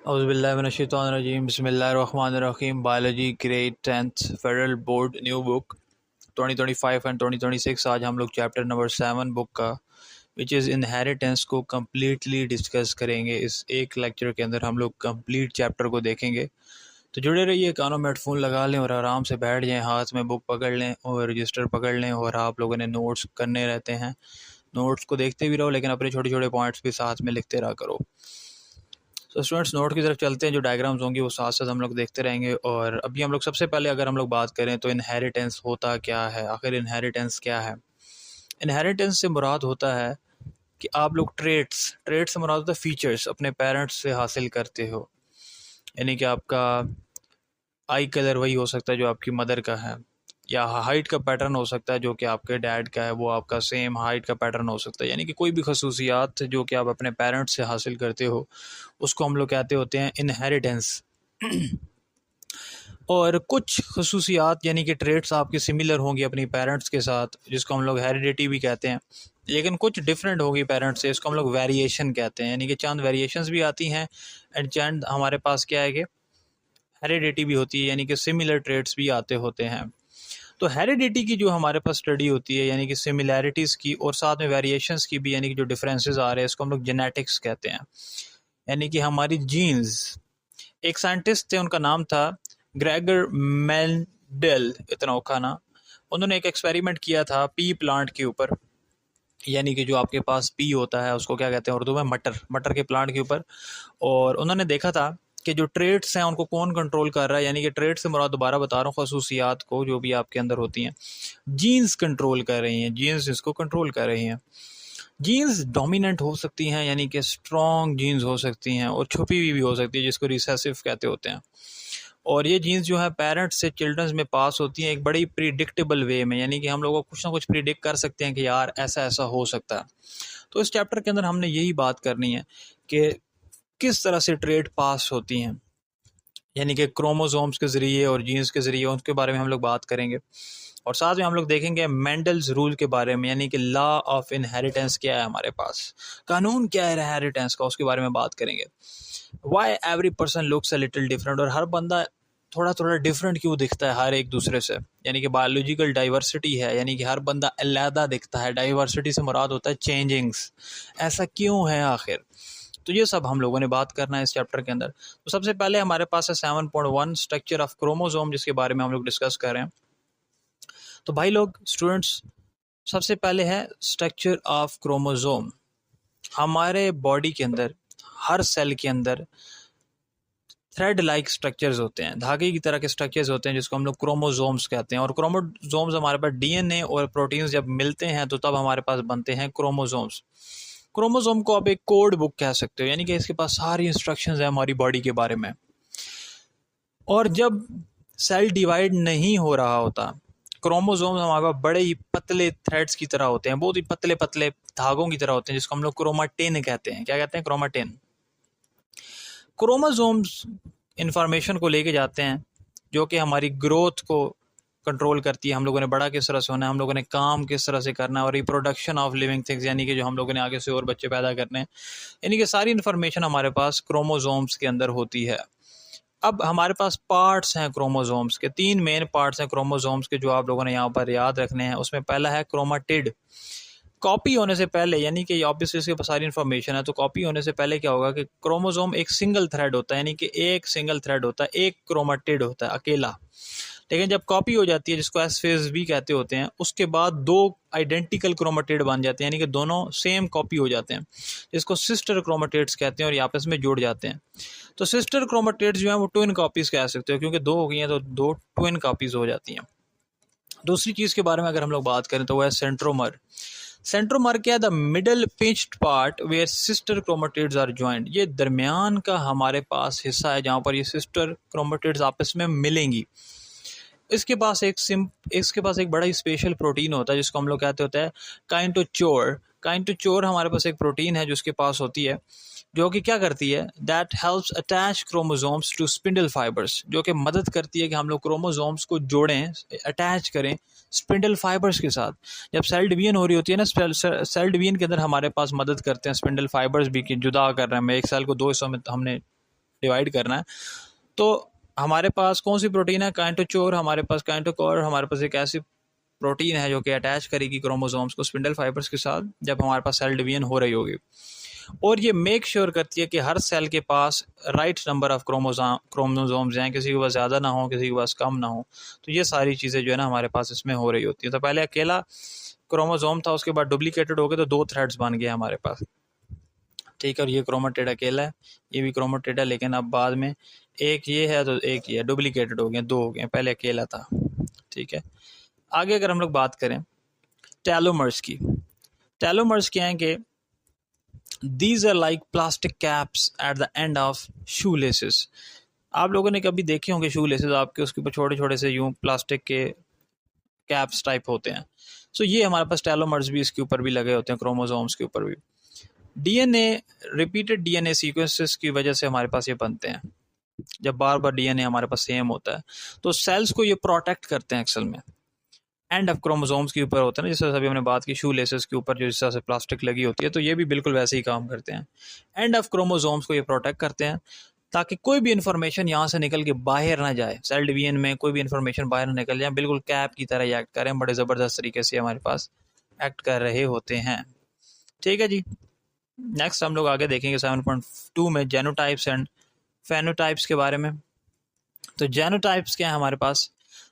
औज़ुबिल्लाहिमिनश्शैतानिर्रजीम बिस्मिल्लाहिर्रहमानिर्रहीम biology grade 10th federal board new book 2025 and 2026। आज हम लोग चैप्टर नंबर 7 बुक का विच इज़ इनहेरिटेंस को कम्प्लीटली डिस्कस करेंगे। इस एक लेक्चर के अंदर हम लोग कंप्लीट चैप्टर को देखेंगे। तो जुड़े रहिए, कानों में हेडफोन लगा लें और आराम से बैठ जाएं, हाथ में बुक पकड़ लें और रजिस्टर पकड़ लें। और आप लोगों ने नोट्स करने रहते हैं, नोट्स को देखते भी रहो लेकिन अपने छोटे छोटे पॉइंट्स भी साथ में लिखते रहा करो। तो स्टूडेंट्स नोट की तरफ चलते हैं। जो डायग्राम्स होंगी वो साथ साथ हम लोग देखते रहेंगे। और अभी हम लोग सबसे पहले अगर हम लोग बात करें तो इनहेरिटेंस होता क्या है, आखिर इनहेरिटेंस क्या है। इनहेरिटेंस से मुराद होता है कि आप लोग ट्रेट्स ट्रेट्स से मुराद होता है फीचर्स अपने पेरेंट्स से हासिल करते हो। यानी कि आपका आई कलर वही हो सकता है जो आपकी मदर का है, या हाइट का पैटर्न हो सकता है जो कि आपके डैड का है, वो आपका सेम हाइट का पैटर्न हो सकता है। यानी कि कोई भी खसूसियात जो कि आप अपने पेरेंट्स से हासिल करते हो उसको हम लोग कहते होते हैं इनहेरिटेंस। और कुछ खसूसियात यानी कि ट्रेट्स आपके सिमिलर होंगी अपनी पेरेंट्स के साथ, जिसको हम लोग हेरिडिटी भी कहते हैं, लेकिन कुछ डिफरेंट होगी पेरेंट्स से, इसको हम लोग वेरिएशन कहते हैं। यानी कि चंद वेरिएशंस भी आती हैं एंड चंद हमारे पास क्या है कि हेरिडिटी भी होती है, यानी कि सिमिलर ट्रेट्स भी आते होते हैं। तो हेरिडिटी की जो हमारे पास स्टडी होती है यानी कि सिमिलैरिटीज़ की और साथ में वेरिएशंस की भी, यानी कि जो डिफरेंसेस आ रहे हैं इसको हम लोग जेनेटिक्स कहते हैं। यानी कि हमारी जीन्स, एक साइंटिस्ट थे उनका नाम था ग्रेगर मेंडल, इतना औखा ना। उन्होंने एक एक्सपेरिमेंट किया था पी प्लांट के ऊपर, यानी कि जो आपके पास पी होता है उसको क्या कहते हैं उर्दू में, मटर, मटर के प्लांट के ऊपर। और उन्होंने देखा था कि जो ट्रेड्स हैं उनको कौन कंट्रोल कर रहा है। यानी कि ट्रेड से मुराद, दोबारा बता रहा हूँ, खसूसियात को जो भी आपके अंदर होती हैं, जीन्स कंट्रोल कर रही हैं, जीन्स इसको कंट्रोल कर रही हैं। जीन्स डोमिनेंट हो सकती हैं यानी कि स्ट्रॉन्ग जीन्स हो सकती हैं, और छुपी हुई भी हो सकती है जिसको रिसेसिव कहते होते हैं। और ये जीन्स जो है पेरेंट्स से चिल्ड्रंस में पास होती हैं एक बड़ी प्रिडिक्टेबल वे में, यानी कि हम लोग कुछ ना कुछ प्रिडिक्ट कर सकते हैं कि यार ऐसा ऐसा हो सकता है। तो इस चैप्टर के अंदर हमने यही बात करनी है कि किस तरह से ट्रेड पास होती हैं, यानी कि क्रोमोसोम्स के ज़रिए और जीन्स के ज़रिए, उनके बारे में हम लोग बात करेंगे। और साथ में हम लोग देखेंगे मेंडल्स रूल के बारे में, यानी कि लॉ ऑफ इनहेरिटेंस क्या है हमारे पास, कानून क्या है इनहेरिटेंस का, उसके बारे में बात करेंगे। Why every person looks a little different, और हर बंदा थोड़ा थोड़ा डिफरेंट क्यों दिखता है हर एक दूसरे से। यानी कि बायोलॉजिकल डाइवर्सिटी है, यानी कि हर बंदा अलग दिखता है। डाइवर्सिटी से मुराद होता है चेंजिंग्स, ऐसा क्यों है आखिर। तो ये सब हम लोगों ने बात करना है इस चैप्टर के अंदर। तो सबसे पहले हमारे पास है 7.1 स्ट्रक्चर ऑफ क्रोमोसोम, जिसके बारे में हम लोग डिस्कस कर रहे हैं। तो भाई लोग, स्टूडेंट्स, सबसे पहले है स्ट्रक्चर ऑफ क्रोमोसोम। हमारे बॉडी के अंदर हर सेल के अंदर थ्रेड लाइक स्ट्रक्चर्स होते हैं, धागे की तरह के स्ट्रक्चर्स होते हैं जिसको हम लोग क्रोमोसोम्स कहते हैं। और क्रोमोसोम्स हमारे पास डीएनए और प्रोटीन्स जब मिलते हैं तो तब हमारे पास बनते हैं क्रोमोसोम्स। क्रोमोसोम को आप एक कोड बुक कह सकते हो, यानी कि इसके पास सारी इंस्ट्रक्शंस हैं हमारी बॉडी के बारे में। और जब सेल डिवाइड नहीं हो रहा होता, क्रोमोसोम्स हमारे पास बड़े ही पतले थ्रेड्स की तरह होते हैं, बहुत ही पतले पतले धागों की तरह होते हैं, जिसको हम लोग क्रोमाटिन कहते हैं। क्या कहते हैं? क्रोमाटिन। क्रोमोसोम्स इंफॉर्मेशन को लेके जाते हैं जो कि हमारी ग्रोथ को कंट्रोल करती है, हम लोगों ने बड़ा किस तरह से होना है, हम लोगों ने काम किस तरह से करना है, और रिप्रोडक्शन ऑफ लिविंग थिंग्स, यानी कि जो हम लोगों ने आगे से और बच्चे पैदा करने हैं। यानी कि सारी इन्फॉर्मेशन हमारे पास क्रोमोसोम्स के अंदर होती है। अब हमारे पास पार्ट्स हैं क्रोमोसोम्स के, 3 मेन पार्ट्स हैं क्रोमोसोम्स के जो आप लोगों ने यहाँ पर याद रखने हैं। उसमें पहला है क्रोमाटिड। कॉपी होने से पहले, यानी कि ऑब्वियसली इसके पास सारी इन्फॉर्मेशन है, तो कॉपी होने से पहले क्या होगा कि क्रोमोसोम एक सिंगल थ्रेड होता है, यानी कि एक सिंगल थ्रेड होता है, एक क्रोमाटिड होता है अकेला। लेकिन जब कॉपी हो जाती है, जिसको एस फेज भी कहते होते हैं, उसके बाद 2 आइडेंटिकल क्रोमाटिड बन जाते हैं, यानी कि दोनों सेम कॉपी हो जाते हैं, जिसको सिस्टर क्रोमाटिड्स कहते हैं, और ये आपस में जुड़ जाते हैं। तो सिस्टर क्रोमाटिड्स जो हैं वो ट्विन कॉपीज कह सकते हो, क्योंकि 2 हो गई हैं तो 2 ट्विन कॉपीज हो जाती हैं। दूसरी चीज़ के बारे में अगर हम लोग बात करें तो वह है सेंट्रोमर। सेंट्रोमर क्या है? The middle pinched part where sister chromatids are joint. ये दरमियान का हमारे पास हिस्सा है जहाँ पर ये सिस्टर क्रोमाटिड्स आपस में मिलेंगी। इसके पास एक बड़ा ही स्पेशल प्रोटीन होता है जिसको हम लोग कहते होते हैं काइंटोचोर। काइंटोचोर हमारे पास एक प्रोटीन है जो उसके पास होती है, जो कि क्या करती है, that helps attach chromosomes to spindle fibres, जो कि मदद करती है कि हम लोग क्रोमोसोम्स को जोड़ें, अटैच करें स्पिंडल फाइबर्स के साथ। जब सेल डिवीजन हो रही होती है ना, सेल डिवीजन के अंदर हमारे पास मदद करते हैं स्पिंडल फाइबर्स भी, कि जुदा कर रहे हैं, मैं एक सेल को 2 हिस्सों में हमने डिवाइड करना है, तो हमारे पास कौन सी प्रोटीन है, काइनेटोचोर, हमारे पास काइनेटोकोर, हमारे पास एक ऐसी प्रोटीन है जो कि अटैच करेगी क्रोमोसोम्स को स्पिंडल फाइबर्स के साथ जब हमारे पास सेल डिवीजन हो रही होगी, और ये मेक श्योर करती है कि हर सेल के पास राइट नंबर ऑफ क्रोमोसोम्स हैं, किसी के पास ज़्यादा ना हो, किसी के पास कम ना हो। तो ये सारी चीज़ें जो है ना हमारे पास इसमें हो रही होती है। तो पहले अकेला क्रोमोसोम था, उसके बाद डुप्लीकेटेड हो गए तो 2 थ्रेड्स बन गए हमारे पास, ठीक है। और ये क्रोमेटिड अकेला है, ये भी क्रोमेटिड है, लेकिन अब बाद में एक ये है तो एक ये है, डुप्लीकेटेड हो गए, 2 हो गए, पहले अकेला था, ठीक है। आगे अगर हम लोग बात करें टेलोमर्स की, टेलोमर्स क्या है कि these are like plastic caps at the end of shoelaces. आप लोगों ने कभी देखे होंगे शू लेसेस आपके, उसके ऊपर छोटे छोटे से यूं प्लास्टिक के कैप्स टाइप होते हैं। सो ये हमारे पास टेलोमर्स भी इसके ऊपर भी लगे होते हैं, क्रोमोसोम्स के ऊपर भी। डीएनए, रिपीटेड डीएनए सीक्वेंसेस की वजह से हमारे पास ये बनते हैं। जब बार बार डीएनए हमारे पास सेम होता है तो सेल्स को ये प्रोटेक्ट करते हैं। एक्सल में एंड ऑफ क्रोमोसोम्स के ऊपर होता है ना, जिस तरह से अभी हमने बात की शू लेसेस के ऊपर जो जिस तरह से प्लास्टिक लगी होती है, तो ये भी बिल्कुल वैसे ही काम करते हैं। एंड ऑफ क्रोमोसोम्स को ये प्रोटेक्ट करते हैं ताकि कोई भी इन्फॉर्मेशन यहाँ से निकल के बाहर ना जाए, सेल डिवीजन में कोई भी इन्फॉर्मेशन बाहर ना निकल जाए, बिल्कुल कैप की तरह एक्ट करें, बड़े ज़बरदस्त तरीके से हमारे पास एक्ट कर रहे होते हैं, ठीक है जी। नेक्स्ट हम लोग आगे देखेंगे 7.2 में जेनोटाइप्स एंड फेनोटाइप्स के बारे में। तो जेनोटाइप्स क्या है हमारे पास,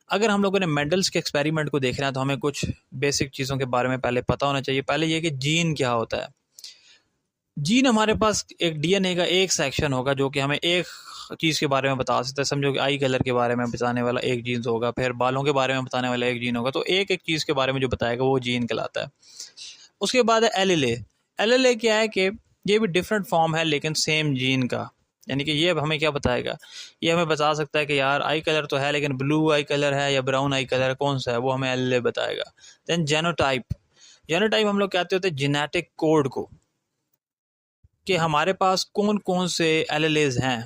अगर हम लोगों ने मेंडल्स के एक्सपेरिमेंट को देखना है तो हमें कुछ बेसिक चीज़ों के बारे में पहले पता होना चाहिए। पहले ये कि जीन क्या होता है। जीन हमारे पास एक डीएनए का एक सेक्शन होगा जो कि हमें एक चीज़ के बारे में बता सकता है। समझो कि आई कलर के बारे में बताने वाला एक जीन होगा, फिर बालों के बारे में बताने वाला एक जीन होगा, तो एक एक चीज़ के बारे में जो बताएगा वो जीन कहलाता है। उसके बाद है एलएलए। एलएलए क्या है कि ये भी डिफरेंट फॉर्म है लेकिन सेम जीन का, यानी कि ये अब हमें क्या बताएगा, ये हमें बता सकता है कि यार आई कलर तो है लेकिन ब्लू आई कलर है या ब्राउन आई कलर कौन सा है, वो हमें एलएलए बताएगा। देन जेनोटाइप, जेनोटाइप हम लोग कहते होते हैं जेनेटिक कोड को, कि हमारे पास कौन कौन से एलएलएज हैं।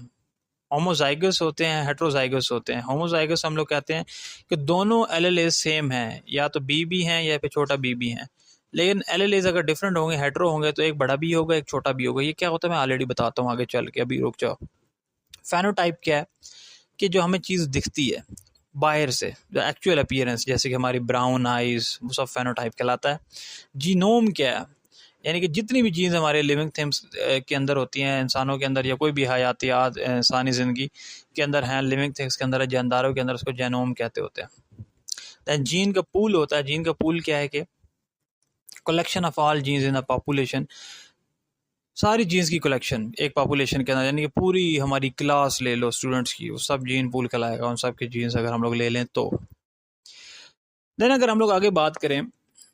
होमोजाइगस होते हैं, हेट्रोजाइगस होते हैं। होमोजाइगस हम लोग कहते हैं कि दोनों एलएलएज सेम हैं, या तो बी हैं या फिर छोटा बी हैं। लेकिन एलएलएज अगर डिफरेंट होंगे, हेट्रो होंगे, तो एक बड़ा बी होगा एक छोटा बी होगा। ये क्या होता है मैं ऑलरेडी बताता हूँ आगे चल के, अभी रुक जाओ। फेनोटाइप क्या है कि जो हमें चीज़ दिखती है बाहर से, जो एक्चुअल अपीयरेंस, जैसे कि हमारी ब्राउन आइज, वो सब फेनोटाइप कहलाता है। जीनोम क्या है, यानी कि जितनी भी चीज़ हमारे लिविंग थिंग्स के अंदर होती हैं, इंसानों के अंदर या कोई भी हयातियात इंसानी ज़िंदगी के अंदर हैं, लिविंग थिंग्स के अंदर, जानदारों के अंदर, उसको जेनोम कहते होते हैं। दैन जीन का पूल होता है। जीन का पूल क्या है कि collection of all genes in a population, सारी जीन्स की कलेक्शन एक पॉपुलेशन के अंदर, यानी कि पूरी हमारी क्लास ले लो स्टूडेंट्स की, वो सब जीन पूल कहलाएगा, उन सब की जीन्स अगर हम लोग ले लें तो। देन अगर हम लोग आगे बात करें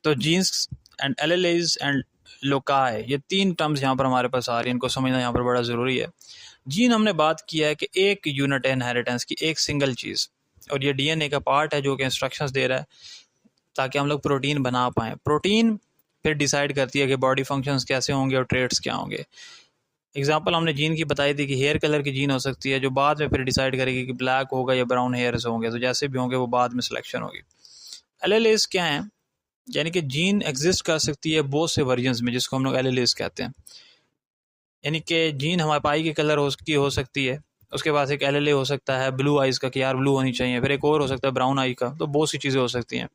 तो जीन्स एंड एलएलएज एंड लोकाई, ये 3 टर्म्स यहाँ पर हमारे पास आ रही हैं, इनको समझना यहाँ पर बड़ा ज़रूरी है। जीन हमने बात किया है कि एक यूनिट है इनहेरिटेंस की, एक सिंगल चीज़, और ये डीएनए का पार्ट है जो कि इंस्ट्रक्शंस दे रहा है ताकि हम लोग प्रोटीन बना पाएँ। प्रोटीन फिर डिसाइड करती है कि बॉडी फंक्शंस कैसे होंगे और ट्रेट्स क्या होंगे। एग्जांपल हमने जीन की बताई थी कि हेयर कलर की जीन हो सकती है जो बाद में फिर डिसाइड करेगी कि ब्लैक होगा या ब्राउन हेयर्स होंगे, तो जैसे भी होंगे वो बाद में सिलेक्शन होगी। एलएलएज क्या है, यानी कि जीन एग्जिस्ट कर सकती है बहुत से वर्जन्स में, जिसको हम लोग एलएलएज कहते हैं। यानी कि जीन हमारे पाई के कलर हो सकती है, उसके पास एक एलएलए हो सकता है ब्लू आइज़ का कि यार ब्लू होनी चाहिए, फिर एक और हो सकता है ब्राउन आई का, तो बहुत सी चीज़ें हो सकती हैं।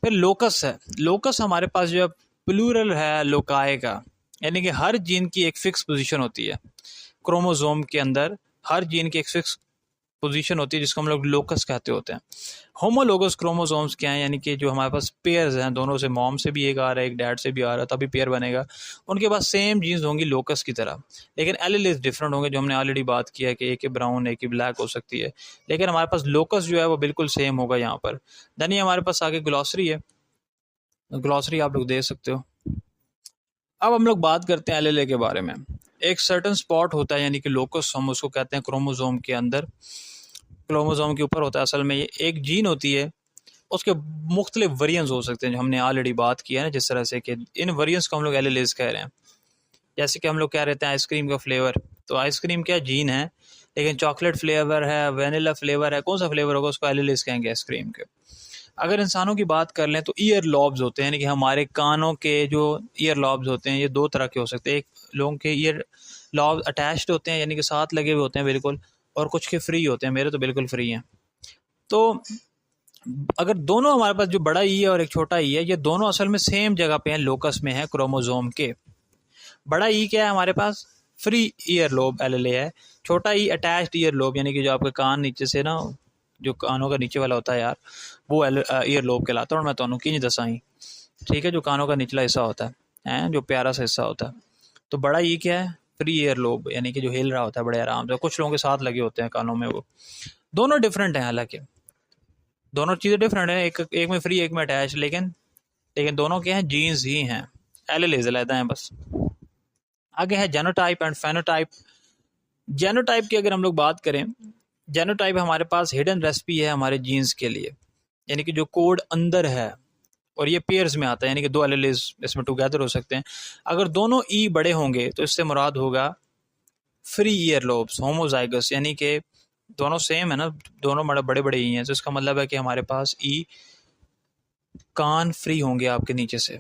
फिर लोकस है। लोकस हमारे पास जो है प्लूरल है लोकाए का, यानी कि हर जीन की एक फिक्स पोजीशन होती है क्रोमोसोम के अंदर, हर जीन की एक फिक्स पोजीशन होती है जिसको हम लोग लोकस कहते होते हैं। होमोलोगस क्रोमोसोम्स क्या हैं, यानी कि जो हमारे पास पेयर्स हैं, दोनों से, मॉम से भी एक आ रहा है एक डैड से भी आ रहा है, तभी पेयर बनेगा, उनके पास सेम जीन्स होंगी लोकस की तरह, लेकिन एलएलएज डिफरेंट होंगे, जो हमने ऑलरेडी बात किया है कि एक ही ब्राउन एक ही ब्लैक हो सकती है, लेकिन हमारे पास लोकस जो है वो बिल्कुल सेम होगा यहाँ पर। देन ये हमारे पास आगे ग्लॉसरी है, ग्लॉसरी आप लोग दे सकते हो। अब हम लोग बात करते हैं एलएलए के बारे में। एक सर्टन स्पॉट होता है, यानी कि लोकस हम उसको कहते हैं क्रोमोसोम के अंदर, क्रोमोसोम के ऊपर होता है। असल में ये एक जीन होती है, उसके मुख्तलिफ वेरिएंट्स हो सकते हैं जो हमने ऑलरेडी बात किया है ना, जिस तरह से कि इन वेरिएंट्स को हम लोग एलएलएज कह रहे हैं। जैसे कि हम लोग कह रहे थे आइसक्रीम का फ्लेवर, तो आइसक्रीम क्या जीन है, लेकिन चॉकलेट फ्लेवर है, वेनिला फ्लेवर है, कौन सा फ्लेवर होगा उसको एलएलएज कहेंगे आइसक्रीम के। अगर इंसानों की बात कर लें तो ईयर लॉब्स होते हैं, यानी कि हमारे कानों के जो ईयर लॉब्स होते हैं, ये 2 तरह के हो सकते हैं। एक लोगों के ईयर लॉब अटैच्ड होते हैं यानी कि साथ लगे हुए होते हैं बिल्कुल, और कुछ के फ्री होते हैं, मेरे तो बिल्कुल फ्री हैं। तो अगर दोनों हमारे पास जो बड़ा ई है और एक छोटा ई है, ये दोनों असल में सेम जगह पे हैं, लोकस में है क्रोमोसोम के। बड़ा ई क्या है हमारे पास, फ्री ईयर लोब एलएलए है। छोटा ई अटैच्ड ईयर लोब यानी कि जो आपके कान नीचे से ना, जो कानों का नीचे वाला होता है यार, वो ईयर लोब कहलाता है। और मैं तुहानू की दसा ही, ठीक है, जो कानों का निचला हिस्सा होता है जो प्यारा सा हिस्सा होता है। तो बड़ा ई क्या है, फ्री ईयर लोब यानी कि जो हिल रहा होता है बड़े आराम से, कुछ लोगों के साथ लगे होते हैं कानों में। वो दोनों डिफरेंट हैं, हालांकि दोनों चीज़ें डिफरेंट हैं, एक में फ्री एक में अटैच, लेकिन लेकिन दोनों क्या हैं, जीन्स ही हैं, एलएलएज अलग हैं बस। आगे है जेनोटाइप एंड फेनोटाइप। जेनोटाइप की अगर हम लोग बात करें, जेनोटाइप हमारे पास हिडन रेसिपी है हमारे जीन्स के लिए, यानी कि जो कोड अंदर है, और ये पेयर्स में आता है, यानी कि दो एलएलएज इसमें टुगेदर हो सकते हैं। अगर दोनों ई बड़े होंगे तो इससे मुराद होगा फ्री ईयर लोब्स, होमोजाइगस, यानी कि दोनों सेम है ना, दोनों बड़े बड़े ई हैं, तो इसका मतलब है कि हमारे पास ई कान फ्री होंगे आपके नीचे से,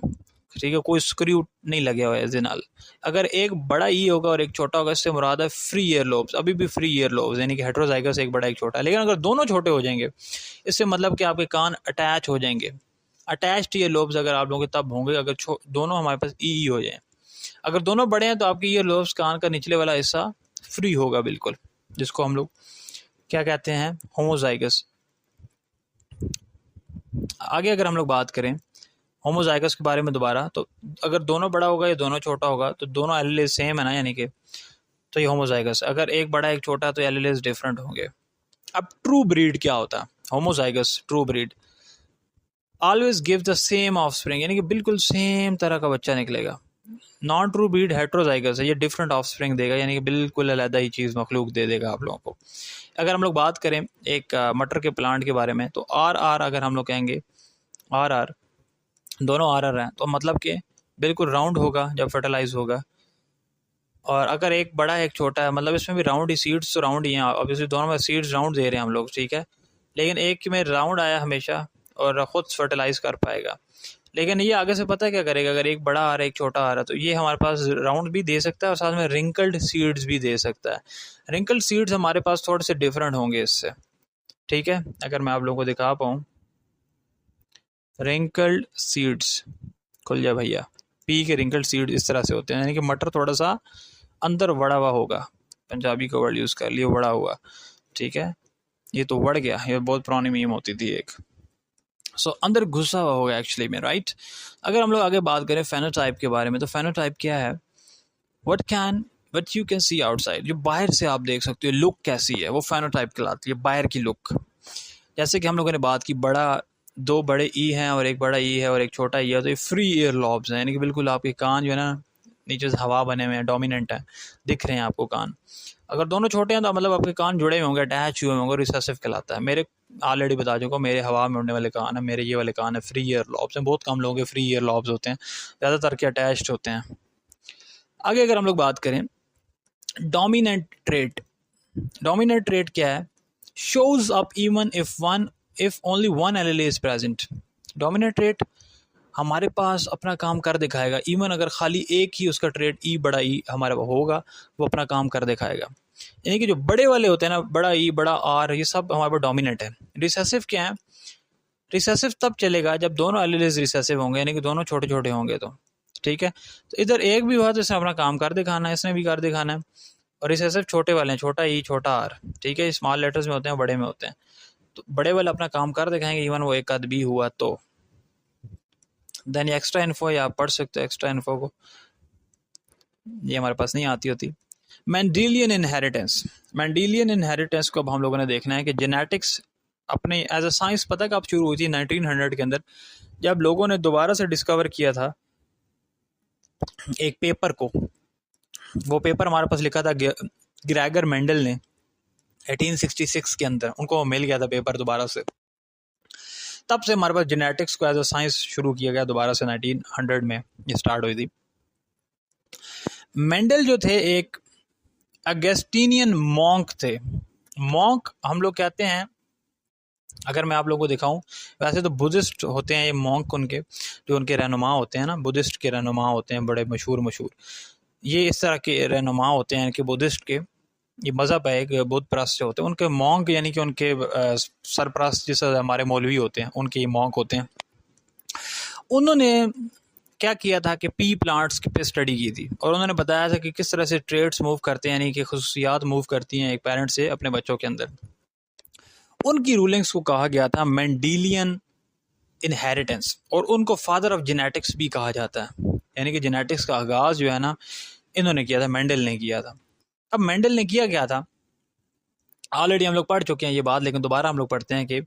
ठीक है, कोई स्क्रू नहीं लगे हुआ है जिनाल। अगर एक बड़ा ई होगा और एक छोटा होगा, इससे मुराद है फ्री ईयर लोब्स, अभी भी फ्री ईयर लोब्स, यानी कि हेट्रोजाइगस एक बड़ा एक छोटा। लेकिन अगर दोनों छोटे हो जाएंगे, इससे मतलब कि आपके कान अटैच हो जाएंगे। अटैच्ड ईयर लोब्स अगर आप लोगों के तब होंगे अगर दोनों हमारे पास ई हो जाए। अगर दोनों बड़े हैं तो आपके ईयर लोब्स, कान का निचले वाला हिस्सा फ्री होगा बिल्कुल, जिसको हम लोग क्या कहते हैं, होमोजाइगस। आगे अगर हम लोग बात करें होमोजाइगस के बारे में दोबारा, तो अगर दोनों बड़ा होगा या दोनों छोटा होगा तो दोनों एलएलएज सेम है ना, यानी कि तो ये होमोजाइगस। अगर एक बड़ा एक छोटा तो एलएलएज डिफरेंट होंगे। अब ट्रू ब्रीड क्या होता है, homozygous true breed always give the same offspring, यानी कि बिल्कुल सेम तरह का बच्चा निकलेगा। नॉन ट्रू ब्रीड हेट्रोजाइगस है, ये डिफरेंट ऑफस्प्रिंग देगा, यानी कि बिल्कुल अलग ही चीज़ मखलूक दे देगा आप लोगों को। अगर हम लोग बात करें एक मटर के प्लांट के बारे में, तो आर आर अगर हम लोग कहेंगे, आर आर दोनों आर आर हैं, तो मतलब कि बिल्कुल राउंड होगा जब फर्टिलाइज होगा। और अगर एक बड़ा है एक छोटा है, मतलब इसमें भी राउंड ही, सीड्स तो राउंड ही हैं ऑब्वियसली, दोनों में सीड्स राउंड दे रहे हैं हम लोग, ठीक है, लेकिन एक में राउंड आया हमेशा और ख़ुद फर्टिलाइज कर पाएगा। लेकिन ये आगे से पता है क्या करेगा, अगर एक बड़ा आ रहा है एक छोटा आ रहा है, तो ये हमारे पास राउंड भी दे सकता है और साथ में रिंकल्ड सीड्स भी दे सकता है। रिंकल्ड सीड्स हमारे पास थोड़े से डिफरेंट होंगे इससे, ठीक है। अगर मैं आप लोगों को दिखा पाऊँ, रिंकल्ड सीड्स, खुल जा भैया, पी के रिंकल्ड सीड्स इस तरह से होते हैं, यानी कि मटर थोड़ा सा अंदर वड़ा हुआ होगा, पंजाबी का वर्ड यूज़ कर लिए, वड़ा हुआ, ठीक है। ये तो वड़ गया, ये बहुत पुरानी मीम होती थी एक, सो अंदर घुसा हुआ होगा एक्चुअली में, राइट। अगर हम लोग आगे बात करें फेनोटाइप के बारे में, तो फेनोटाइप क्या है, what you can see outside, जो बाहर से आप देख सकते हो लुक कैसी है, वो फेनोटाइप कहलाती है, बाहर की लुक। जैसे कि हम लोगों ने बात की, दो बड़े ई हैं और एक बड़ा ई है और एक छोटा ई है, तो ये फ्री ईयर लॉब्स हैं, यानी कि बिल्कुल आपके कान जो है ना नीचे से हवा बने हुए हैं, डोमिनेंट है, दिख रहे हैं आपको कान। अगर दोनों छोटे हैं तो मतलब आपके कान जुड़े हुए होंगे, अटैच हुए होंगे, रिसेसिव कहलाता है। मेरे ऑलरेडी बता चुका, मेरे हवा में उड़ने वाले कान है, मेरे ये वाले कान है फ्री ईयर लॉब्स हैं। बहुत कम लोगों के फ्री ईयर लॉब्स होते हैं, ज़्यादातर के अटैच्ड होते हैं। आगे अगर हम लोग बात करें डोमिनेंट ट्रेट, डोमिनेंट ट्रेट क्या है, shows up even if only one allele is present. Dominant trait हमारे पास अपना काम कर दिखाएगा, इवन अगर खाली एक ही उसका ट्रेट ई बड़ा ई हमारे पास होगा, वो अपना काम कर दिखाएगा। यानी कि जो बड़े वाले होते हैं ना, बड़ा ई बड़ा आर, ये सब हमारे पास डोमिनेंट है। रिसेसिव क्या है, रिसेसिव तब चलेगा जब दोनों एलील्स रिसेसिव होंगे, यानी कि दोनों छोटे छोटे होंगे, तो ठीक है। तो इधर एक भी हुआ तो इसने अपना काम कर दिखाना है, इसने भी कर दिखाना है। और रिसेसिव छोटे वाले हैं, छोटा ई छोटा आर, ठीक है, स्मॉल लेटर्स में होते हैं, बड़े में होते हैं, तो बड़े वाले अपना काम कर दिखाएंगे, इवन वो एक आध भी हुआ तो। देन ये एक्स्ट्रा इन्फो, या आप पढ़ सकते हो एक्स्ट्रा इन्फो को, ये हमारे पास नहीं आती होती। मेंडेलियन इनहेरिटेंस, मेंडेलियन इनहेरिटेंस को अब हम लोगों ने देखना है कि जेनेटिक्स अपने एज अ साइंस पता कब शुरू हुई थी, 1900 के अंदर, जब लोगों ने दोबारा से डिस्कवर किया था एक पेपर को। वो पेपर हमारे पास लिखा था ग्रेगर मेंडल ने 1866 के अंदर, उनको मिल गया था पेपर दोबारा से। तब से हमारे पास जेनेटिक्स को एज अ साइंस शुरू किया गया दोबारा से, 1900 में ये स्टार्ट हुई थी। मेंडल जो थे एक अगस्टीनियन मॉन्क थे। मॉन्क हम लोग कहते हैं, अगर मैं आप लोगों को दिखाऊं, वैसे तो बुद्धिस्ट होते हैं ये मॉन्क, उनके जो उनके रहनुमा होते हैं ना, बुद्धिस्ट के रहनुमा होते हैं बड़े मशहूर। ये इस तरह के रहनुमा होते हैं कि बुद्धिस्ट के, ये मज़हब है एक, बुद्ध परस्त जो होते हैं उनके मॉन्क यानी कि उनके सरपरस्त जैसे हमारे मौलवी होते हैं उनके ये मॉन्क होते हैं। उन्होंने क्या किया था कि पी प्लांट्स पे स्टडी की थी और उन्होंने बताया था कि किस तरह से ट्रेड्स मूव करते हैं, यानी कि खसूसियात मूव करती हैं एक पेरेंट से अपने बच्चों के अंदर। उनकी रूलिंग्स को कहा गया था मेंडेलियन इनहेरिटेंस, और उनको फादर ऑफ जेनेटिक्स भी कहा जाता है, यानी कि जेनेटिक्स का आगाज़ जो है ना इन्होंने किया था, मेंडल ने किया था। अब मेंडल ने किया क्या था, ऑलरेडी हम लोग पढ़ चुके हैं ये बात, लेकिन दोबारा हम लोग पढ़ते हैं कि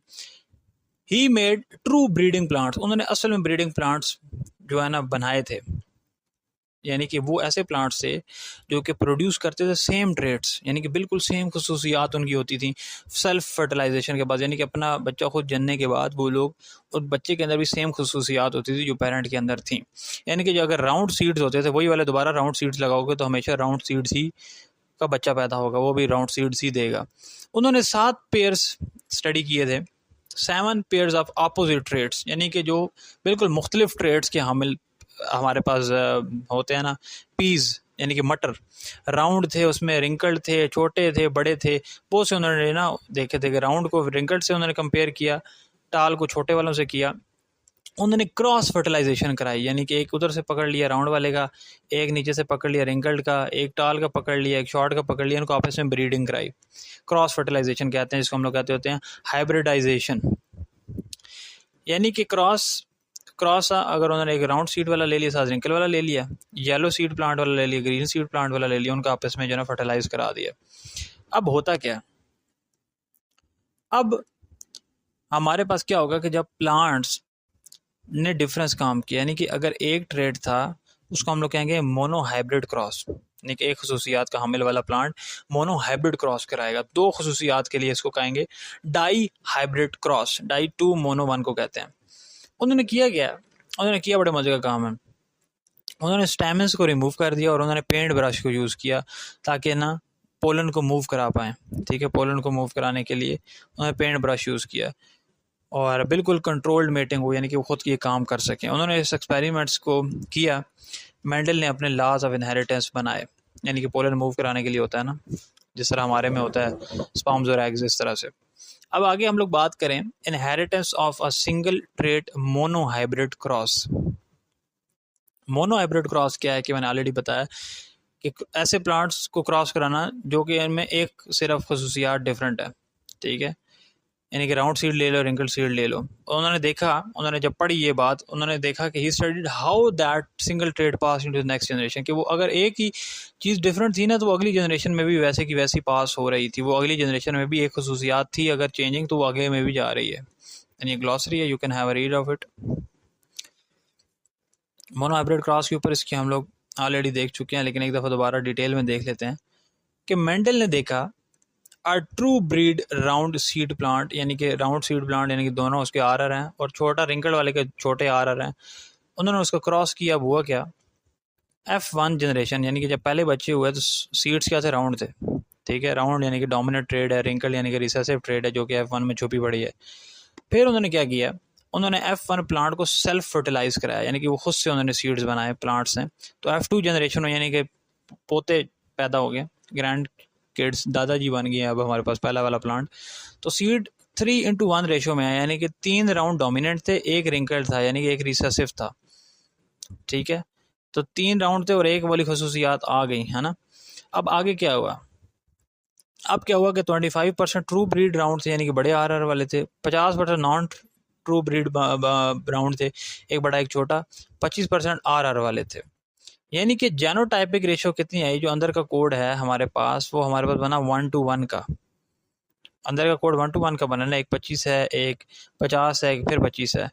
he made true breeding plants, उन्होंने असल में ब्रीडिंग प्लांट्स जो है ना बनाए थे, यानी कि वो ऐसे प्लांट्स थे जो कि प्रोड्यूस करते थे सेम ट्रेट्स, यानी कि बिल्कुल सेम खसूसियात उनकी होती थी सेल्फ फर्टिलाइजेशन के बाद, यानी कि अपना बच्चा खुद जनने के बाद वो लोग उस बच्चे के अंदर भी सेम खसूसियात होती थी जो पेरेंट के अंदर थी। यानी कि जो अगर राउंड सीड्स होते थे वही वाले दोबारा राउंड सीड्स लगाओगे तो हमेशा राउंड सीड्स ही का बच्चा पैदा होगा, वो भी राउंड सीड्स ही देगा। उन्होंने 7 पेयर्स स्टडी किए थे, 7 पेयर्स ऑफ अपोजिट ट्रेड्स, यानी कि जो बिल्कुल मुख्तलिफ ट्रेड्स के हामिल हमारे पास होते हैं ना, पीज यानी कि मटर, राउंड थे, उसमें रिंकल्ड थे, छोटे थे, बड़े थे, वो से उन्होंने ना देखे थे कि राउंड को रिंकल्ड से उन्होंने कंपेयर किया, टाल को छोटे वालों से किया। उन्होंने क्रॉस फर्टिलाइजेशन कराई, यानी कि एक उधर से पकड़ लिया राउंड वाले का, एक नीचे से पकड़ लिया रिंकल्ड का, एक टाल का पकड़ लिया, एक शॉर्ट का पकड़ लिया, इनको आपस में ब्रीडिंग कराई। क्रॉस फर्टिलाइजेशन कहते हैं जिसको हम लोग कहते होते हैं हाइब्रिडाइजेशन, यानी कि क्रॉस अगर उन्होंने एक राउंड सीड वाला ले लिया, साथ रिंकल वाला ले लिया, येलो सीड प्लांट वाला ले लिया, ग्रीन सीड प्लांट वाला ले लिया, उनका आपस में जो है फर्टिलाइज करा दिया। अब होता क्या, अब हमारे पास क्या होगा कि जब प्लांट्स ने डिफरेंस काम किया, यानी कि अगर एक ट्रेड था उसको हम लोग कहेंगे मोनो हाइब्रिड क्रॉस, यानी कि एक खसूसियात का हामिल वाला प्लांट मोनो हाइब्रिड क्रॉस कराएगा। 2 खसूसियात के लिए इसको कहेंगे dihybrid cross, di 2 mono 1 को कहते हैं। उन्होंने किया क्या, उन्होंने किया बड़े मजे का काम है, उन्होंने स्टैमिन्स को रिमूव कर दिया और उन्होंने पेंट ब्रश को यूज़ किया ताकि ना पोलन को मूव करा पाएँ। ठीक है, पोलन को मूव कराने के लिए उन्होंने पेंट ब्रश यूज़ किया और बिल्कुल कंट्रोल्ड मेटिंग हो, यानी कि वो खुद ये काम कर सकें। उन्होंने इस एक्सपेरिमेंट्स को किया, मेंडल ने अपने लॉज ऑफ इनहेरिटेंस बनाए, यानी कि पोलन मूव कराने के लिए होता है ना, जिस तरह हमारे में होता है स्पर्म्स और एग्स, इस तरह से। अब आगे हम लोग बात करें inheritance of a single trait mono hybrid cross. Mono hybrid cross क्या है कि मैंने ऑलरेडी बताया कि ऐसे प्लांट्स को क्रॉस कराना जो कि इनमें एक सिर्फ खसूसियात डिफरेंट है। ठीक है, यानी कि राउंड सीड ले लो, रिंकल सीड ले लो। उन्होंने देखा, उन्होंने जब पढ़ी ये बात, उन्होंने देखा कि he studied how that single trade pass into the next generation, कि वो अगर एक ही चीज़ डिफरेंट थी ना तो वो अगली जनरेशन में भी वैसे की वैसी पास हो रही थी, वो अगली जनरेशन में भी एक खसूसियात थी अगर चेंजिंग तो वो आगे में भी जा रही है। यानी ग्लॉसरी है, you can have a read of it. Mono hybrid cross के ऊपर इसके हम लोग ऑलरेडी देख चुके हैं, लेकिन एक दफ़ा दोबारा डिटेल में देख लेते हैं कि मेंडल ने देखा a true breed round seed plant, यानी कि राउंड सीड प्लांट यानी कि दोनों उसके आर हैं और छोटा रिंकल वाले के छोटे आर हैं, उन्होंने उसका क्रॉस किया। हुआ क्या, F1 जनरेशन, यानी कि जब पहले बच्चे हुए तो सीड्स क्या थे, राउंड थे। ठीक है, राउंड यानी कि डोमिनेंट ट्रेड है, रिंकल यानी कि रिसेसिव ट्रेड है जो कि F1 में छुपी पड़ी है। फिर उन्होंने क्या किया, उन्होंने F1 प्लांट को सेल्फ फर्टिलाइज कराया, यानी कि वो खुद से उन्होंने सीड्स बनाए प्लांट से। तो F2 जनरेशन में यानी कि पोते पैदा हो गए, ग्रैंड किड्स, दादाजी बन गए अब हमारे पास पहला वाला प्लांट। तो सीड 3:1 रेशो में है, यानी कि 3 राउंड डोमिनेंट थे, एक रिंकल था, यानी कि एक रिसेसिव था। ठीक है, तो 3 राउंड थे और एक वाली खसूसियात आ गई है ना। अब आगे क्या हुआ, अब क्या हुआ कि 25% ट्रू ब्रीड राउंड थे, यानी कि बड़े आर वाले थे, 50% नॉन ट्रू ब्रीड राउंड थे, एक बड़ा एक छोटा, 25% आर वाले थे। यानी कि जेनोटाइपिक रेशो कितनी आई, जो अंदर का कोड है हमारे पास वो हमारे पास बना 1:1 का, अंदर का कोड 1:1 का बना ना, एक 25 है, एक 50 है, एक फिर 25 है।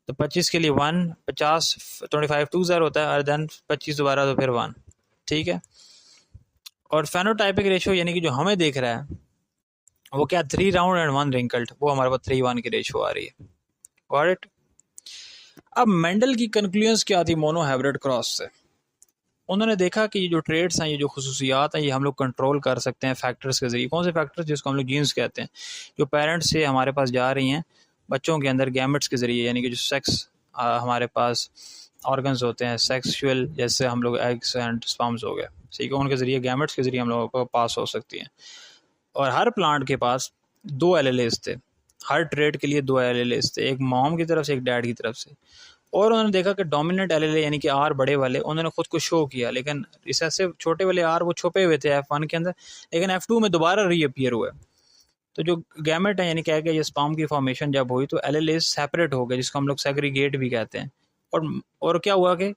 तो 25 के लिए 1, 50 25 2 0 होता है और देन 25 दोबारा तो फिर 1। ठीक है, और फेनोटाइपिक रेशो यानी कि जो हमें देख रहा है वो क्या, 3 राउंड एंड 1 रिंकल्ड, वो हमारे पास 3:1 की रेशो आ रही है। Got it. अब मेंडल की कंक्लूजन्स क्या थी मोनो हाइब्रिड क्रॉस से, उन्होंने देखा कि ये जो ट्रेड्स हैं, ये जो खसूसियात हैं, ये हम लोग कंट्रोल कर सकते हैं फैक्टर्स के ज़रिए। कौन से फैक्टर्स, जिसको हम लोग जीन्स कहते हैं, जो पेरेंट्स से हमारे पास जा रही हैं बच्चों के अंदर गैमेट्स के ज़रिए, यानी कि जो सेक्स हमारे पास ऑर्गन्स होते हैं सेक्सुअल, जैसे हम लोग एग्स एंड स्पर्म्स हो गए, ठीक है, उनके ज़रिए गैमेट्स के ज़रिए हम लोगों को पास हो सकती हैं। और हर प्लांट के पास दो एलेलेस थे, हर ट्रेड के लिए दो एलेलेस थे, एक मॉम की तरफ से एक डैड की तरफ से। और उन्होंने देखा कि डोमिनेंट एलेले यानी कि आर बड़े वाले उन्होंने खुद को शो किया, लेकिन इस ऐसे छोटे वाले आर वो छुपे हुए थे F1 के अंदर, लेकिन F2 में दोबारा रीअपियर हुए। तो जो गैमेट है यानी क्या है, ये स्पर्म की फॉर्मेशन जब हुई तो एलेलेस सेपरेट हो गए, जिसको हम लोग सेग्रीगेट भी कहते हैं। और क्या हुआ कि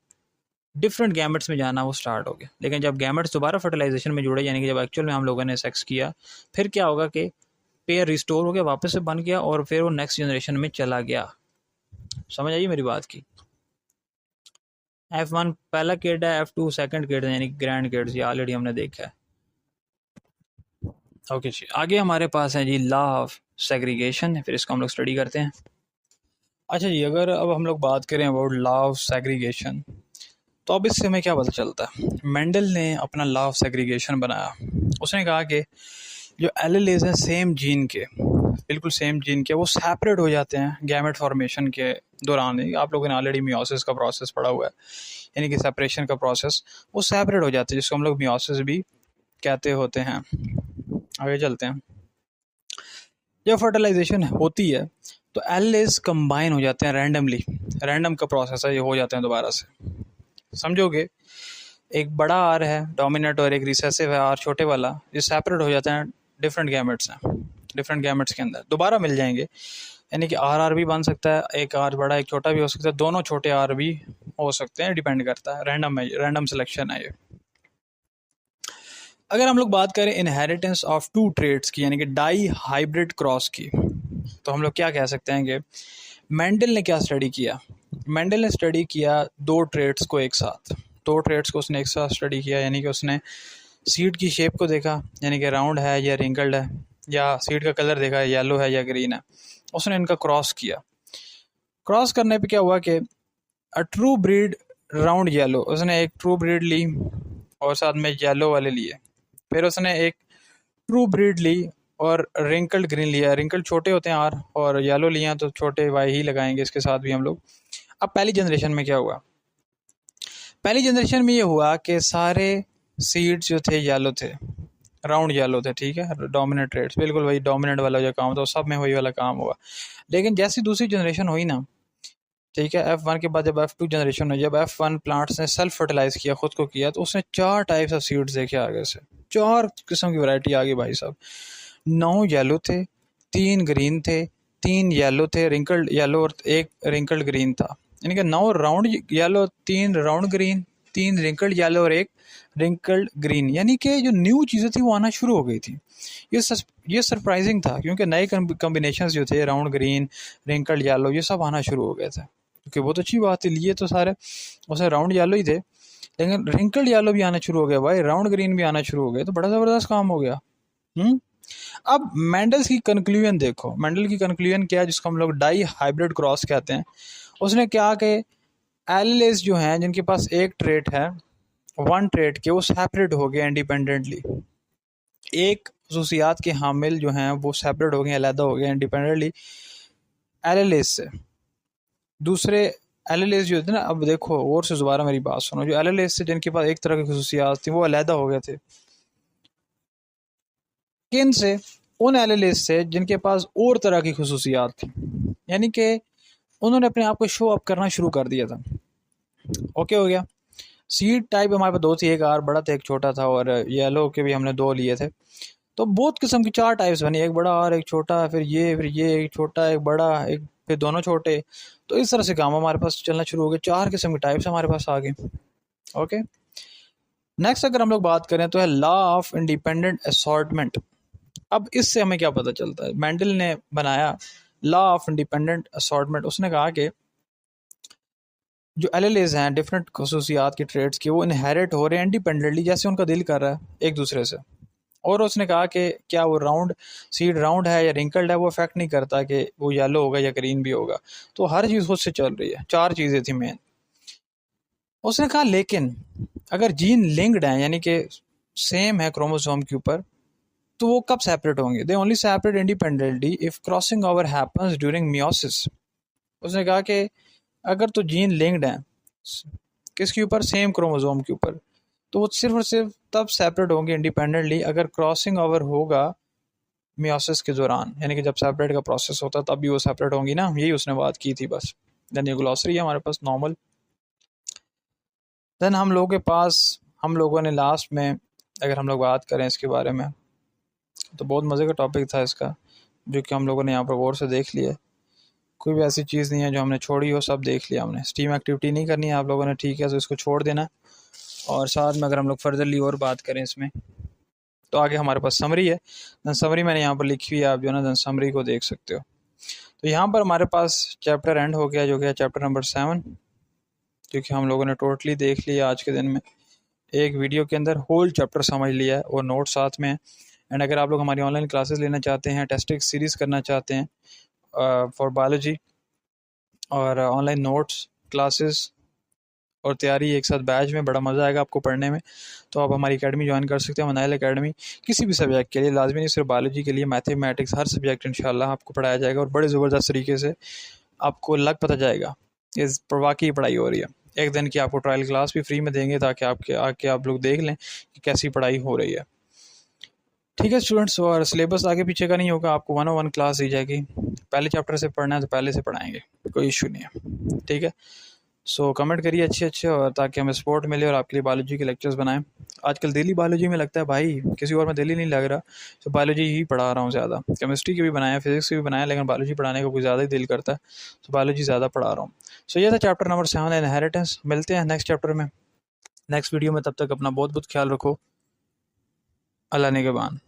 डिफरेंट गैमेट्स में जाना वो स्टार्ट हो गया। लेकिन जब गैमेट्स दोबारा फर्टिलाइजेशन में जुड़े, यानी कि जब एक्चुअल में हम लोगों ने सेक्स किया, फिर क्या होगा कि पेयर रिस्टोर हो गया, वापस से बन गया, और फिर वो नेक्स्ट जनरेशन में चला गया। समझ आइए मेरी बात की। F1 पहला किड है, F2 सेकंड किड है, यानी ग्रैंड किड्स, ये ऑलरेडी हमने देखा है। ओके जी, आगे हमारे पास है जी लॉ ऑफ सेग्रीगेशन, फिर इसको हम लोग स्टडी करते हैं। अच्छा जी, अगर अब हम लोग बात करें अबाउट लॉ ऑफ सेग्रीगेशन, तो अब इससे हमें क्या पता चलता है। मेंडल ने अपना लॉ ऑफ सेग्रीगेशन बनाया। उसने कहा कि जो एलेलेस हैं सेम जीन के, बिल्कुल सेम जीन के, वो सेपरेट हो जाते हैं गैमेट फॉर्मेशन के दौरान। आप लोगों ने ऑलरेडी मियोसिस का प्रोसेस पढ़ा हुआ है, यानी कि सेपरेशन का प्रोसेस, वो सेपरेट हो जाते हैं, जिसको हम लोग मियोसिस भी कहते होते हैं। आगे चलते हैं। जब फर्टिलाइजेशन होती है तो एलेलेस कंबाइन हो जाते हैं रैंडमली, रैंडम का प्रोसेस है, ये हो जाते हैं दोबारा से। समझोगे, एक बड़ा आर है डोमिनेंट और एक रिसेसिव है आर छोटे वाला, ये सेपरेट हो जाते हैं, डिफरेंट गैमेट्स हैं, डिफरेंट गैमेट्स के अंदर दोबारा मिल जाएंगे, यानी कि आर भी बन सकता है, एक आर बड़ा एक छोटा भी हो सकता है, दोनों छोटे आर भी हो सकते हैं, डिपेंड करता है, रैंडम है, रैंडम सिलेक्शन है ये। अगर हम लोग बात करें इनहेरिटेंस ऑफ टू ट्रेड्स की, यानी कि डाई हाइब्रिड क्रॉस की, तो हम लोग क्या कह सकते हैं कि मेंडल ने क्या स्टडी किया। मेंडल ने स्टडी किया दो ट्रेड्स को एक साथ, दो ट्रेड्स को उसने एक साथ स्टडी किया, यानी कि उसने सीड की शेप को देखा, यानी कि राउंड है या रिंकल्ड है, या सीड का कलर देखा येलो है या ग्रीन है, उसने इनका क्रॉस किया। क्रॉस करने पे क्या हुआ कि a true breed round yellow, उसने एक ट्रू ब्रीड ली और साथ में येलो वाले लिए। फिर उसने एक ट्रू ब्रीड ली और रिंकल्ड ग्रीन लिया, रिंकल्ड छोटे होते हैं आर, और येलो लिया तो छोटे वाई ही लगाएंगे इसके साथ भी हम लोग। अब पहली जनरेशन में क्या हुआ, पहली जनरेशन में ये हुआ कि सारे सीड्स जो थे येलो थे, राउंड येलो थे, ठीक है, डोमिनेंट ट्रेड्स, बिल्कुल वही डोमिनेंट वाला जो काम था सब में वही वाला काम हुआ। लेकिन जैसी दूसरी जनरेशन हुई ना, ठीक है, F1 के बाद जब F2 जनरेशन हुई, जब F1 प्लांट्स ने सेल्फ फर्टिलाइज किया, खुद को किया, तो उसने 4 टाइप्स ऑफ सीड्स देखे आगे से, 4 किस्म की वैरायटी आ गई भाई साहब। 9 येलो थे, 3 ग्रीन थे, 3 येलो थे रिंकल्ड येलो और 1 रिंकल्ड ग्रीन था, यानी कि 9 round yellow, 3 round green, 3 wrinkled yellow और 1 रिंकल्ड ग्रीन, यानी कि जो न्यू चीज़ें थी वो आना शुरू हो गई थी। ये सरप्राइजिंग था, क्योंकि नए कम्बिनेशंस जो थे राउंड ग्रीन, रिंकल्ड येलो, ये सब आना शुरू हो गए थे, क्योंकि बहुत अच्छी बात थी, लिए तो सारे उसने राउंड येलो ही थे, लेकिन रिंकल्ड येलो भी आना शुरू हो गया भाई, राउंड ग्रीन भी आना शुरू हो गया, तो बड़ा ज़बरदस्त काम हो गया। अब मेंडल्स की कंक्लूजन देखो, मेंडल की कंक्लूजन क्या है, जिसको हम लोग डाई हाइब्रिड क्रॉस कहते हैं। उसने क्या कि एलेलेस जो हैं जिनके पास एक ट्रेट है, वन ट्रेट के, वो सेपरेट हो गए इंडिपेंडेंटली, एक खसूसियात के हामिल जो हैं वो सेपरेट हो गए, अलग हो गए इंडिपेंडेंटली एलेलेस से। दूसरे एलेलेस जो थे ना, अब देखो और से दोबारा मेरी बात सुनो, जो एलेलेस से जिनके पास एक तरह की खसूसियात थी वो अलग हो गए थे, किन से, उन एलेलेस से जिनके पास और तरह की खसूसियात थी, यानी कि उन्होंने अपने आप को शो अप करना शुरू कर दिया था। ओके हो गया। सीड टाइप हमारे पास दो थी, एक आर बड़ा था एक छोटा था, और येलो के भी हमने 2 लिए थे, तो बहुत किस्म की 4 टाइप्स बनी, एक बड़ा आर एक छोटा, फिर ये एक छोटा एक बड़ा एक फिर दोनों छोटे, तो इस तरह से काम हमारे पास चलना शुरू हो गया, 4 किस्म की टाइप्स हमारे पास आ गए। ओके, नेक्स्ट अगर हम लोग बात करें तो है लॉ ऑफ इंडिपेंडेंट असॉर्टमेंट। अब इससे हमें क्या पता चलता है, मेंडल ने बनाया लॉ ऑफ इंडिपेंडेंट असॉर्टमेंट। उसने कहा कि जो एलेलेस हैं डिफरेंट खसूसियात के ट्रेड्स के, वो इनहेरिट हो रहे हैं इंडिपेंडेंटली, जैसे उनका दिल कर रहा है एक दूसरे से। और उसने कहा कि क्या वो राउंड सीड राउंड है या रिंकल्ड है, वो इफेक्ट नहीं करता कि वो येलो होगा या ग्रीन भी होगा, तो हर चीज़ खुद से चल रही है। 4 चीज़ें थी मेन। उसने कहा लेकिन अगर जीन लिंक्ड है, यानी कि सेम है क्रोमोसोम के ऊपर, तो वो कब सेपरेट होंगे, they only separate independently if crossing over happens during meiosis. उसने कहा कि अगर तो जीन लिंक्ड हैं किसके ऊपर? सेम क्रोमोसोम के ऊपर। तो वो सिर्फ और सिर्फ तब सेपरेट होंगे इंडिपेंडेंटली अगर क्रॉसिंग ओवर होगा मियोसिस के दौरान, यानी कि जब सेपरेट का प्रोसेस होता है तब भी वो सेपरेट होंगी ना, यही उसने बात की थी बस। देन ये ग्लॉसरी है हमारे पास नॉर्मल। देन हम लोगों के पास, हम लोगों ने लास्ट में अगर हम लोग बात करें इसके बारे में तो बहुत मज़े का टॉपिक था इसका, जो कि हम लोगों ने यहाँ पर गौर से देख लिया। कोई भी ऐसी चीज़ नहीं है जो हमने छोड़ी हो, सब देख लिया हमने। स्टीम एक्टिविटी नहीं करनी है आप लोगों ने, ठीक है, तो इसको छोड़ देना। और साथ में अगर हम लोग फर्दरली और बात करें इसमें तो आगे हमारे पास समरी है। देन समरी मैंने यहाँ पर लिखी हुई है, आप जो है ना देन समरी को देख सकते हो। तो यहाँ पर हमारे पास चैप्टर एंड हो गया, जो कि चैप्टर नंबर 7, जो कि हम लोगों ने टोटली देख लिया आज के दिन में। एक वीडियो के अंदर होल चैप्टर समझ लिया है और नोट साथ में है। एंड अगर आप लोग हमारी ऑनलाइन क्लासेस लेना चाहते हैं, टेस्टिंग सीरीज़ करना चाहते हैं फॉर बायोलॉजी, और ऑनलाइन नोट्स क्लासेस और तैयारी एक साथ बैच में, बड़ा मज़ा आएगा आपको पढ़ने में, तो आप हमारी एकेडमी ज्वाइन कर सकते हैं, मनाइल एकेडमी। किसी भी सब्जेक्ट के लिए, लाजमी नहीं सिर्फ बायोलॉजी के लिए, मैथमेटिक्स, हर सब्जेक्ट इंशाल्लाह आपको पढ़ाया जाएगा और बड़े ज़बरदस्त तरीके से आपको लग पता जाएगा इस वाकई पढ़ाई हो रही है। एक दिन की आपको ट्रायल क्लास भी फ्री में देंगे ताकि आपके आके आप लोग देख लें कि कैसी पढ़ाई हो रही है। ठीक है स्टूडेंट्स, और सिलेबस आगे पीछे का नहीं होगा, आपको 101 क्लास दी जाएगी। पहले चैप्टर से पढ़ना है तो पहले से पढ़ाएंगे, कोई इशू नहीं है, ठीक है। सो कमेंट करिए अच्छे अच्छे, और ताकि हमें सपोर्ट मिले और आपके लिए बायोलॉजी के लेक्चर्स बनाएं। आजकल दिल्ली बायोलॉजी में लगता है भाई, किसी और में दिल्ली नहीं लग रहा, तो बायोलॉजी ही पढ़ा रहा हूँ ज़्यादा। केमिस्ट्री के भी बनाया, फिजिक्स के भी बनाया, लेकिन बायोलॉजी पढ़ाने का कुछ ज़्यादा ही दिल करता है, तो बायोलॉजी ज़्यादा पढ़ा रहा हूँ। सो ये था चैप्टर नंबर 7 इनहेरिटेंस। मिलते हैं नेक्स्ट चैप्टर में, नेक्स्ट वीडियो में। तब तक अपना बहुत बहुत ख्याल रखो। अल्लाह निगहबान।